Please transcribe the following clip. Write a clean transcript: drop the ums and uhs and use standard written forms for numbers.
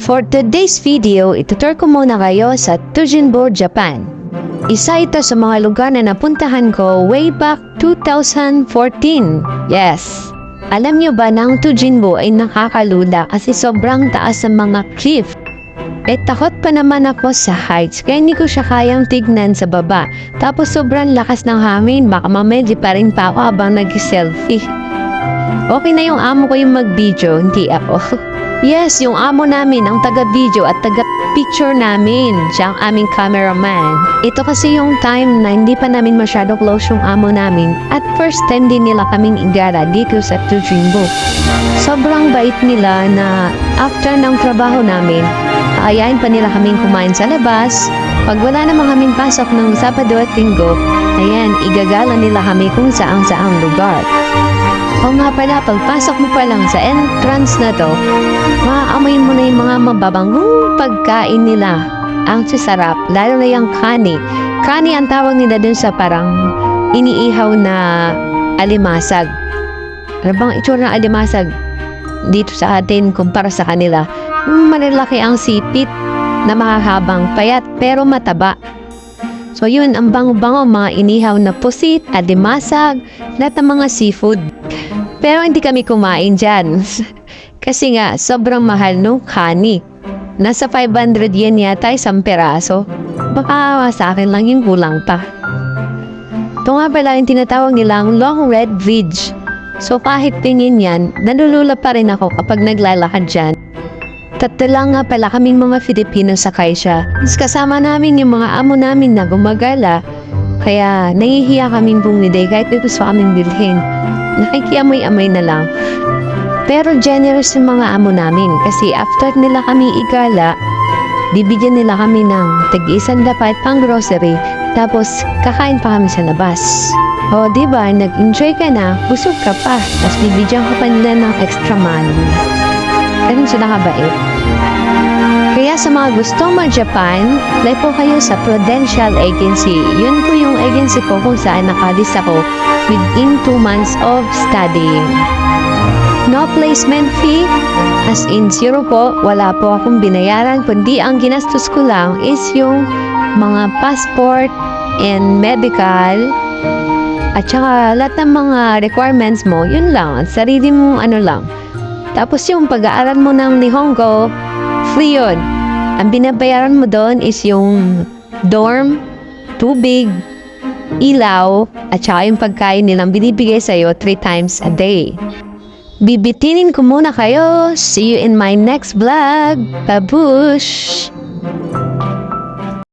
For today's video, itutur ko muna kayo sa Tujinbo, Japan. Isa ito sa mga lugar na napuntahan ko way back 2014. Yes! Alam nyo ba na ang Tujinbo ay nakakalula kasi sobrang taas ng mga cliff. Takot pa naman ako sa heights kaya hindi ko siya kayang tignan sa baba. Tapos sobrang lakas ng hangin, baka mamedi pa rin pa ako habang nag-selfie. Okay na yung amo ko yung mag-video, hindi ako. Yes, yung amo namin, ang taga-video at taga-picture namin. Siya ang aming cameraman. Ito kasi yung time na hindi pa namin masyado close yung amo namin. At first time din nila kaming igara dito sa Tujinbo. Sobrang bait nila na after ng trabaho namin, aayain pa nila kaming kumain sa labas. Pag wala naman kaming pasok ng Sabado at Linggo, ayan, igagala nila kami kung saang-saang lugar. O nga pala, pagpasok mo pa lang sa entrance na to, maaamoy mo na yung mga mababangong pagkain nila. Ang sasarap, lalo na yung kani. Kani ang tawag nila dun sa parang iniihaw na alimasag. Ano bang itsura ng alimasag dito sa atin kumpara sa kanila? Malalaki ang sipit na makahabang payat pero mataba. So yun, ang bango-bango, mga inihaw na pusit, alimasag, lahat ng mga seafood. Pero hindi kami kumain dyan. Kasi nga, sobrang mahal nung kani. Nasa 500 yen yata isang peraso. Baka sa akin lang yung kulang pa. Ito nga pala yung tinatawag nilang Long Red Bridge. So kahit tingin yan, nalulula pa rin ako kapag naglalakad dyan. Tatlo lang nga pala kaming mga Filipino sakay siya. Mas kasama namin yung mga amo namin na gumagala. Kaya nahihiya kaming bumili kahit may gusto kaming bilhin. Nakikiamoy-amoy na lang. Pero generous yung mga amo namin kasi after nila kami igala, bibigyan nila kami ng tig-isang dapat pang grocery tapos kakain pa kami sa labas. O diba, nag-enjoy ka na, busog ka pa, tapos bibigyan ka pa nila ng extra money. Ganun sila kabait. Kaya sa mga gustong mag-Japan, apply po kayo sa Prudential Agency. Yun po yung agency ko kung saan nakalis ako within 2 months of studying. No placement fee, as in zero po, wala po akong binayaran, kundi ang ginastos ko lang is yung mga passport and medical, at saka lahat ng mga requirements mo, yun lang, sarili mong ano lang. Tapos yung pag-aaral mo ng Nihongo, free yun. Ang binabayaran mo doon is yung dorm, tubig, ilaw, at saka yung pagkain nilang binibigay sa'yo 3 times a day. Bibitinin ko muna kayo. See you in my next vlog. Babush!